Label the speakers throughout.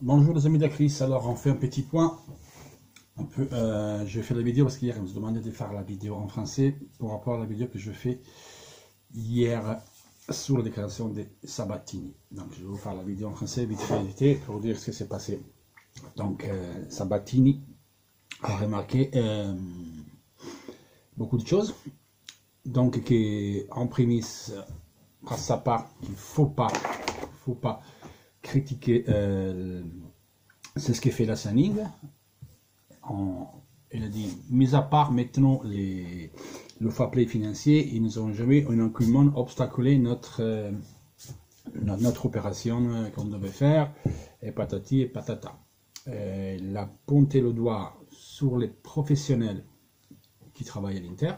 Speaker 1: Bonjour les amis d'Acris, alors on fait un petit point. Je vais faire la vidéo parce qu'hier on me demandait de faire la vidéo en français pour rapport à la vidéo que je fais hier sur la déclaration de Sabatini. Donc je vais vous faire la vidéo en français vite fait pour dire ce qui s'est passé. Donc Sabatini a remarqué beaucoup de choses. Donc en prémisse, à sa part, il ne faut pas critiquer c'est ce que fait la Sanning. Il a dit, mis à part maintenant le fair play financier, ils nous ont jamais aucunement obstaculé notre opération qu'on devait faire, et patati et patata. Il a pointé le doigt sur les professionnels qui travaillent à l'Inter,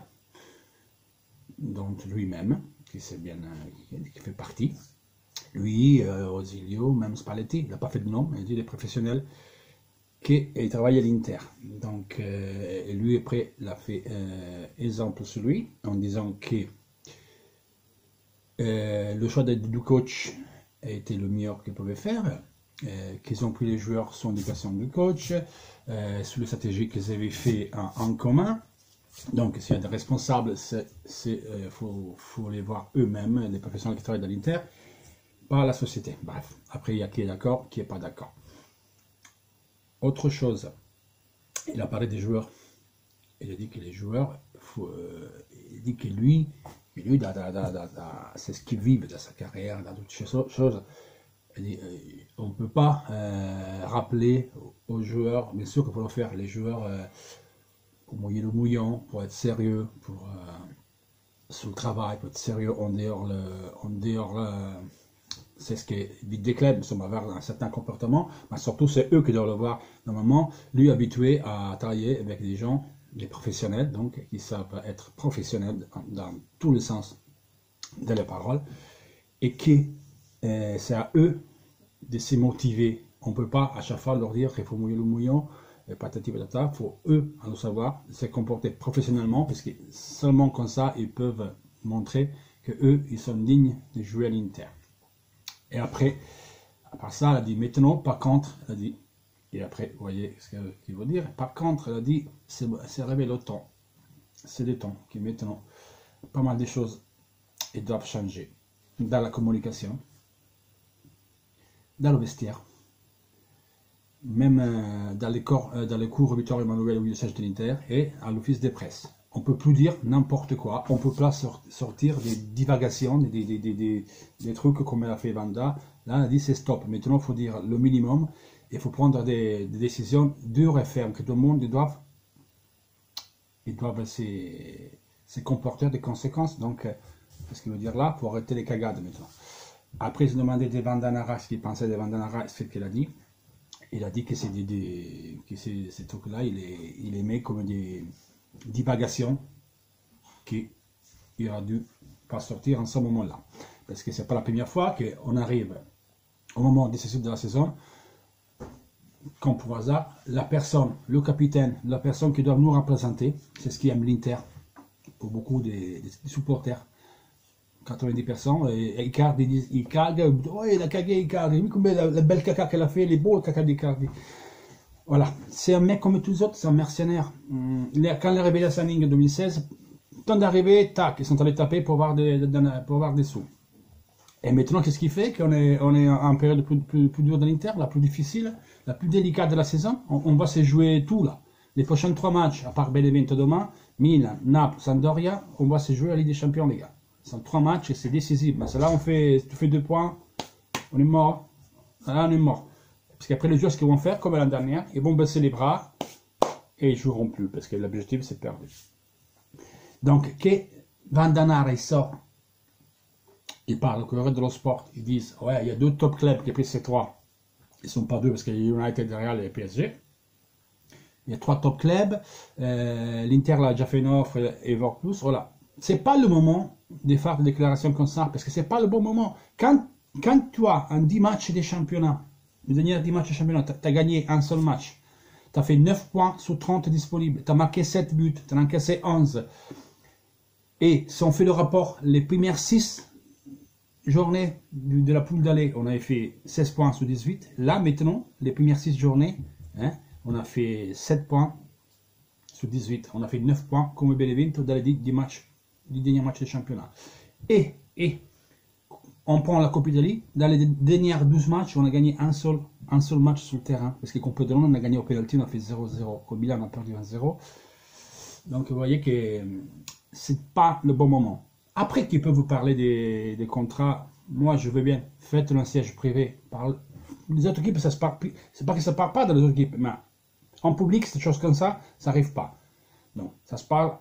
Speaker 1: dont lui-même, qui fait partie. Lui, Osilio, même Spalletti, il n'a pas fait de nom, il a dit les professionnels qui travaillent à l'Inter. Donc, lui, après, il a fait exemple sur lui, en disant que le choix du coach a été le meilleur qu'il pouvait faire, qu'ils ont pris les joueurs sous indication du coach, sur les stratégies qu'ils avaient fait en commun. Donc, s'il y a des responsables, faut les voir eux-mêmes, les professionnels qui travaillent dans l'Inter, par la société. Bref, après, il y a qui est d'accord, qui n'est pas d'accord. Autre chose, il a parlé des joueurs. Il a dit que les joueurs, il dit que lui c'est ce qu'il vit dans sa carrière, dans toutes ces choses. Il dit, on ne peut pas rappeler aux joueurs, bien sûr qu'il faut le faire, les joueurs, pour mouiller le mouillon, pour être sérieux, sur le travail, pour être sérieux en dehors c'est ce qui dit des clubs, nous sommes avoir un certain comportement, mais surtout c'est eux qui doivent le voir. Normalement, lui habitué à travailler avec des gens, des professionnels, donc qui savent être professionnels dans tous les sens de la parole, et qui c'est à eux de se motiver. On ne peut pas à chaque fois leur dire qu'il faut mouiller le mouillon, et patati patata. Il faut eux, à nous savoir, se comporter professionnellement, parce que seulement comme ça, ils peuvent montrer que eux, ils sont dignes de jouer à l'Inter. Et après, à part ça, elle a dit maintenant, par contre, elle a dit, et après, vous voyez ce qu'il veut dire, par contre, elle a dit, c'est arrivé le temps, c'est le temps qui maintenant, pas mal de choses, ils doivent changer dans la communication, dans le vestiaire, même dans les cours Vittorio Emanuele au siège de l'Inter et à l'office de presse. On ne peut plus dire n'importe quoi, on ne peut pas sortir des divagations, des trucs comme elle a fait Vanda. Là, elle a dit c'est stop. Maintenant, il faut dire le minimum, il faut prendre des décisions dures et fermes, que tout le monde ils doivent se comporter des conséquences. Donc, ce qu'il veut dire là, il faut arrêter les cagades maintenant. Après, ils ont demandé de Vandanara ce qu'il pensait de Vandanara, ce qu'il a dit. Il a dit que ces trucs-là, il aimait comme des divagation qu'il aurait dû pas sortir en ce moment-là. Parce que c'est pas la première fois qu'on arrive au moment décisif de la saison, comme pour hasard, la personne, le capitaine, la personne qui doit nous représenter, c'est ce qui aime l'Inter, pour beaucoup des supporters, 90%, et Icardi, oh, il a cagué Icardi, la belle caca qu'elle a fait, les beaux caca d'Icardi. Voilà, c'est un mec comme tous les autres, c'est un mercenaire. Quand il est arrivé à Sanning en 2016, temps d'arriver, tac, ils sont allés taper pour avoir des sous. Et maintenant, qu'est-ce qui fait qu'on est en période plus dure de l'Inter, la plus difficile, la plus délicate de la saison. On va se jouer tout là. Les prochains 3 matchs, à part Benevento demain, Milan, Naples, Sampdoria, on va se jouer la Ligue des Champions, les gars. Ce sont 3 matchs et c'est décisif. Mais là, tu fais 2 points, on est mort. Là, on est mort. Parce qu'après, les joueurs, ce qu'ils vont faire, comme l'année dernière, ils vont baisser les bras et ils ne joueront plus, parce que l'objectif, c'est perdu. Donc, que Vandanara, il sort, il parle au Corriere dello Sport, ils disent, ouais, il y a 2 top clubs qui ont pris ces 3. Ils ne sont pas 2 parce qu'il y a United, Real et PSG. Il y a 3 top clubs. L'Inter l'a déjà fait une offre et voir plus. Voilà. Ce n'est pas le moment de faire des déclarations comme ça, parce que ce n'est pas le bon moment. Quand tu as un 10 matchs des championnats, les derniers 10 matchs de championnat, tu as gagné un seul match. Tu as fait 9 points sur 30 disponibles. Tu as marqué 7 buts. Tu as encaissé 11. Et si on fait le rapport, les premières 6 journées de la poule d'aller, on avait fait 16 points sur 18. Là, maintenant, les premières 6 journées, hein, on a fait 7 points sur 18. On a fait 9 points comme Benevento dans les 10 matchs, les derniers matchs du championnat. Et on prend la Coupe d'Italie. Dans les derniers 12 matchs, on a gagné un seul match sur le terrain. Parce que contre Delon, on a gagné au penalty, on a fait 0-0. Au Milan, on a perdu 1-0. Donc, vous voyez que c'est pas le bon moment. Après qu'ils peuvent vous parler des contrats, moi je veux bien, faites un siège privé. Les autres équipes, ça se parle, c'est pas que ça ne parle pas dans les autres équipes, mais en public, ces choses comme ça n'arrive pas. Donc, ça se parle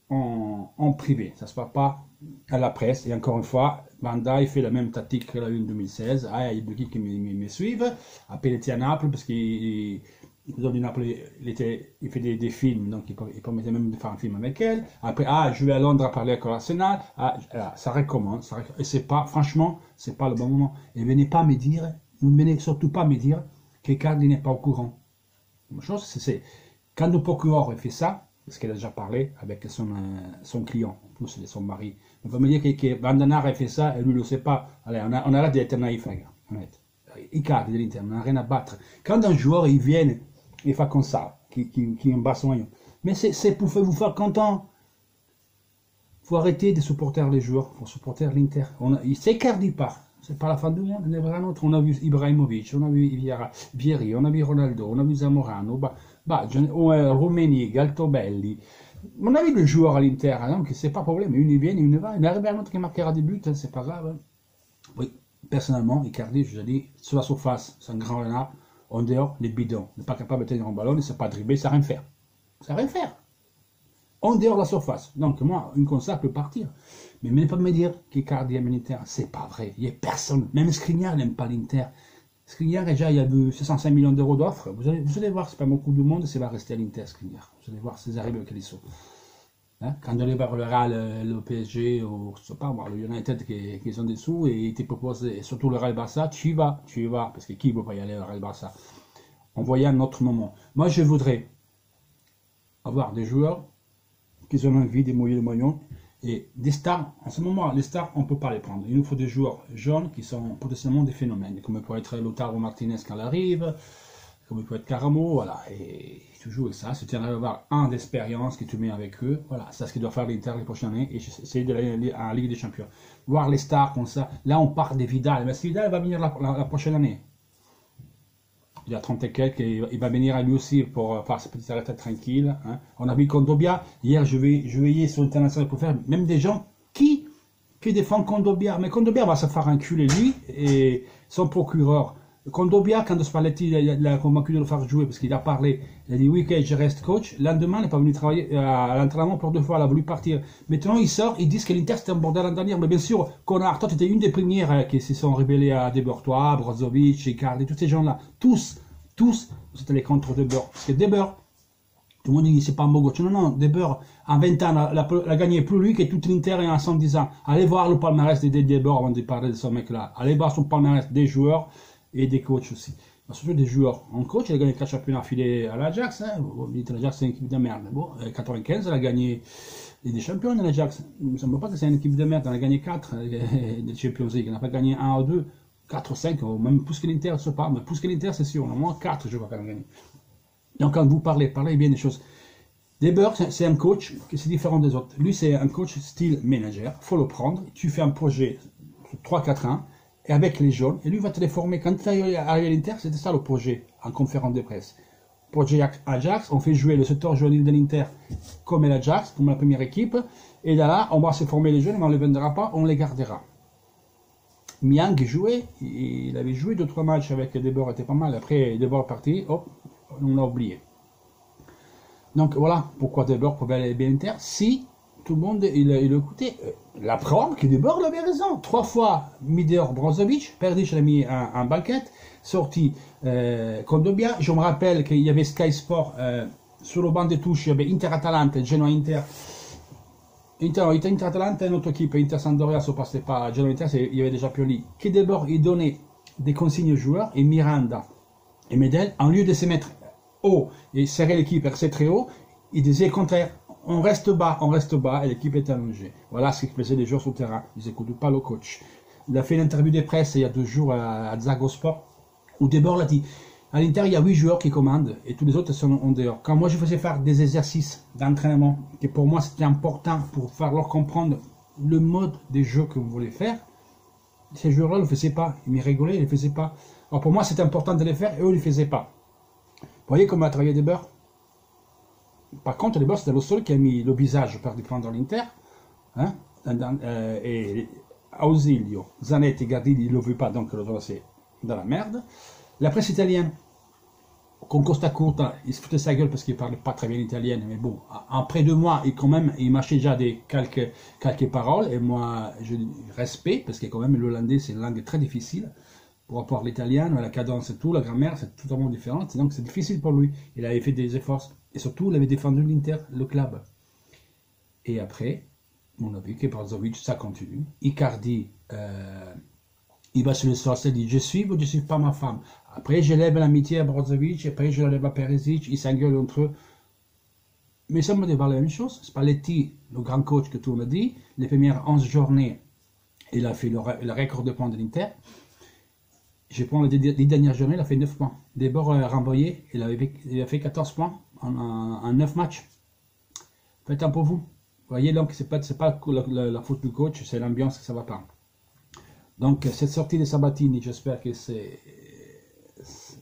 Speaker 1: en privé, ça se parle pas à la presse. Et encore une fois, Bandai fait la même tactique que la une 2016. Ah, il y a deux équipes qui me suivent. Après, il était à Naples parce qu'il du Naples, il fait des films, donc il promettait même de faire un film avec elle. Après, je vais à Londres à parler avec l'Arsenal. Ça recommence. Et c'est pas, franchement, c'est pas le bon moment. Et venez pas me dire, ne venez surtout pas me dire que Cardi n'est pas au courant. Une chose, c'est quand le procureur fait ça, parce qu'elle a déjà parlé avec son client, en plus c'est son mari. On va me dire que Vandanar a fait ça et lui ne le sait pas. Allez, on arrête d'être naïf, les gars. Honnête. Icardi de l'Inter, on n'a rien à battre. Quand un joueur il vient et fait comme ça, qui est un basson, mais c'est pour vous faire content. Il faut arrêter de supporter les joueurs, il faut supporter l'Inter. C'est Icardi part. C'est pas la fin du monde, on a vu Ibrahimovic, on a vu Vieri, on a vu Ronaldo, on a vu Zamorano, Rummenigge, Altobelli. On a vu le joueur à l'Inter, donc c'est pas problème, une vient, une va, il arrive un autre qui marquera des buts, c'est pas grave. Oui, personnellement, Icardi, je vous ai dit, sur la surface, c'est un grand renard, en dehors, les bidons, il n'est pas capable de tenir un ballon, il ne sait pas dribbler, ça rien faire. Ça rien faire. En dehors de la surface. Donc moi, une comme ça peut partir. Mais même pas me dire qu'Icardi aime l'Inter. C'est pas vrai. Il n'y a personne. Même Skriniar n'aime pas l'Inter. Skriniar, déjà, il y a eu 65 millions d'euros d'offres. Vous allez voir, c'est pas beaucoup de monde, c'est va rester à l'Inter, Skriniar. Vous allez voir, c'est arrivé avec les sauts. Hein? Quand on allait voir le Real, le PSG, ou je sais pas, le United qui sont dessous, et il te propose, et surtout le Real Barça, tu y vas. Parce que qui ne veut pas y aller au Real Barça? On voyait un autre moment. Moi, je voudrais avoir des joueurs qui ont envie de mouiller le maillot. Et des stars, en ce moment, les stars, on ne peut pas les prendre. Il nous faut des joueurs jeunes qui sont potentiellement des phénomènes, comme peut être Lautaro Martinez quand il arrive, comme peut être Caramo, voilà. Et toujours avec ça, si tu arrives à avoir un d'expérience que tu mets avec eux, voilà, c'est ce qu'il doit faire l'Inter les prochaines années, et essayer d'aller à la Ligue des Champions. Voir les stars comme ça. Là, on parle de Vidal, mais Vidal va venir la prochaine année. Il a 30 et quelques, il va venir à lui aussi pour faire sa petite arrêt tranquille. Hein. On a vu Kondobia, hier je veillais sur l'international pour faire même des gens qui défendent Kondobia. Mais Kondobia va se faire enculer lui et son procureur. Kondobia, quand Spalletti l'a convaincu de le faire jouer parce qu'il a parlé, il a dit oui, ok, je reste coach. Le lendemain, il n'est pas venu travailler à l'entraînement pour 2 fois, il a voulu partir. Maintenant, il sort, ils disent que l'Inter c'était un bordel l'an dernier. Mais bien sûr, Connard, toi, tu étais une des premières qui se sont rébellées à Debortois, Brozovic, Icardi, tous ces gens-là. Tous, vous êtes allés contre Debord. Parce que Debord, tout le monde dit c'est pas un beau coach. Non, Debord, en 20 ans, a gagné plus lui que tout l'Inter en 110 ans. Allez voir le palmarès de Debord avant de parler de ce mec-là. Allez voir son palmarès des joueurs et des coachs aussi. Surtout des joueurs. Un coach, il a gagné 4 championnats affilés à l'Ajax. Hein. L'Ajax, c'est une équipe de merde. Bon, 95, elle a gagné des champions de l'Ajax. Il ne me semble pas que c'est une équipe de merde. Elle a gagné 4 des Champions League. Elle n'a pas gagné 1 ou 2. 4 ou 5, ou même plus que l'Inter, je ne sais pas, mais plus que l'Inter, c'est sûr, au moins 4, je crois qu'elle a gagné. Donc, quand vous parlez bien des choses. Deber, c'est un coach qui est différent des autres. Lui, c'est un coach style manager, il faut le prendre, tu fais un projet sur 3-4 ans, et avec les jeunes, et lui va te les former. Quand tu arrives à l'Inter, c'était ça le projet, en conférence de presse. Projet Ajax, on fait jouer le secteur juvénile de l'Inter comme l'Ajax, comme la première équipe, et là, on va se former les jeunes, mais on ne les vendra pas, on les gardera. Miang jouait, il avait joué 2-3 matchs avec Debord, était pas mal. Après, Debord est parti, hop, on l'a oublié. Donc voilà pourquoi Debord pouvait aller bien Inter. Si tout le monde il écoutait, la preuve que Debord avait raison. 3 fois Mider Brozovic, perdu, je l'ai mis en banquette, sorti Kondobia. Je me rappelle qu'il y avait Sky Sport sur le banc de touche, il y avait Inter-Atalanta, Genoa-Inter. Inter-Atalanta et notre équipe, Inter-Sampdoria, ne se passait pas. Genoa-Inter, il y avait déjà Pioli. Que Debord, il donnait des consignes aux joueurs, et Miranda et Medel, en lieu de se mettre haut et serrer l'équipe, rester très haut, il disait au contraire, on reste bas, et l'équipe est allongée. Voilà ce qui faisait les joueurs sur le terrain. Ils n'écoutaient pas le coach. Il a fait une interview de presse il y a 2 jours à Zago Sport, où Debord l'a dit. À l'Inter, il y a 8 joueurs qui commandent et tous les autres sont en dehors. Quand moi je faisais faire des exercices d'entraînement, que pour moi c'était important pour faire leur comprendre le mode des jeux que vous voulez faire, ces joueurs-là ne le faisaient pas. Ils me rigolaient, ils ne le faisaient pas. Alors pour moi c'était important de les faire et eux ils ne le faisaient pas. Vous voyez comment a travaillé Debord? Par contre, Debord c'était le seul qui a mis le visage pour défendre l'Inter. Hein? Et Ausilio, Zanetti, Gardini, il ne le veut pas, donc le c'est dans la merde. La presse italienne, con Costa Curta, il se foutait sa gueule parce qu'il ne parlait pas très bien l'italien, mais bon, après 2 mois, il mâchait déjà quelques paroles, et moi, je respecte, parce que quand même l'hollandais, c'est une langue très difficile, pour rapport à l'italien, la cadence et tout, la grammaire, c'est totalement différent, donc c'est difficile pour lui. Il avait fait des efforts, et surtout, il avait défendu l'Inter, le club. Et après, on a vu que Brozovic, ça continue. Icardi, il va sur le soir, il dit je suis ou je ne suis pas ma femme. Après, je lève l'amitié à Brozovic, après, je lève à Perisic, ils s'engueulent entre eux. Mais ça me dit pas la même chose. Spalletti, le grand coach que tout le monde dit, les premières 11 journées, il a fait le record de points de l'Inter. Je prends les dernières journées, il a fait 9 points. Debord renvoyé, il a fait 14 points en 9 matchs. Faites un pour vous. Vous voyez, donc, c'est pas la faute du coach, c'est l'ambiance que ça va pas. Donc, cette sortie de Sabatini, j'espère que ça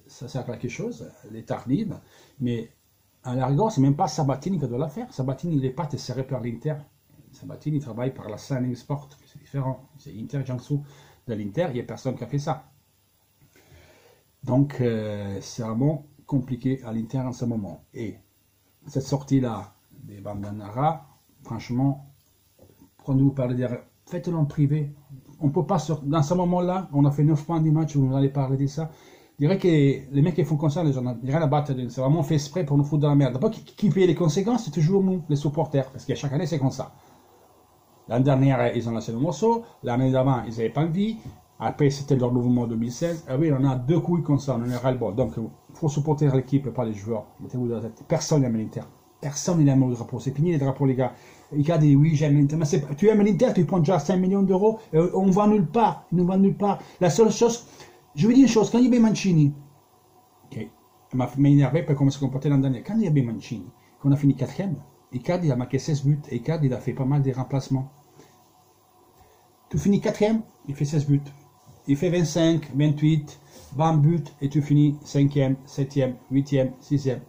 Speaker 1: sert à quelque chose. Elle est tardive, mais à la rigueur, c'est même pas Sabatini qui doit la faire. Sabatini, il n'est pas serré par l'Inter. Sabatini travaille par la Signing Sport, c'est différent. C'est Inter Jiangsu de l'Inter, il n'y a personne qui a fait ça. Donc, c'est vraiment compliqué à l'Inter en ce moment. Et cette sortie-là des Bandanara, franchement, quand vous parlez de... Faites-le en privé. On peut pas dans ce moment-là, on a fait 9 points du match, vous allez parler de ça. Je dirais que les mecs qui font comme ça, les gens, ils rien à battre. C'est vraiment fait exprès pour nous foutre dans la merde. D'abord, qui paye les conséquences, c'est toujours nous, les supporters. Parce que chaque année, c'est comme ça. L'année dernière, ils ont lancé le morceau. L'année d'avant, ils n'avaient pas envie. Après, c'était leur mouvement 2016. Ah oui, on a 2 couilles comme ça, on en a ras-le-bol. Donc, il faut supporter l'équipe, pas les joueurs. Mettez-vous dans la tête. Personne n'aime l'Inter. Personne n'aime le drapeau. C'est fini les drapeaux, les gars. Il a dit oui, j'aime l'Inter. Mais tu aimes l'Inter, tu prends déjà 5 millions d'euros. On ne va nulle part. Ils ne vont nulle part. La seule chose, je vous dis une chose, quand il y avait Mancini, okay, m'a énervé pour comment se comporter l'an dernier. Quand il y avait Mancini, qu'on a fini 4e, Icardi a marqué 16 buts. Et Icardi, il a fait pas mal de remplacements. Tu finis 4e, il fait 16 buts. Il fait 25, 28, 20 buts et tu finis 5e, 7e, 8e, 6e.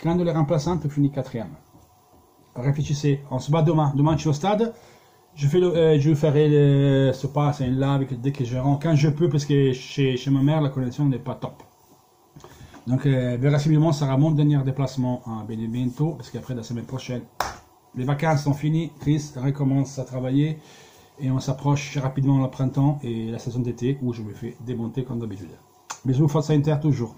Speaker 1: Quand les remplaçants, tu finis 4e. Réfléchissez, on se bat demain. Demain, je suis au stade. Je ferai ce pas, c'est une live dès que je rentre, quand je peux, parce que chez ma mère, la connexion n'est pas top. Donc, vraisemblablement, ça sera mon dernier déplacement à Benevento, parce qu'après, la semaine prochaine, les vacances sont finies. Chris recommence à travailler. Et on s'approche rapidement au printemps et la saison d'été où je me fais démonter comme d'habitude. Bisous, Forza Inter toujours.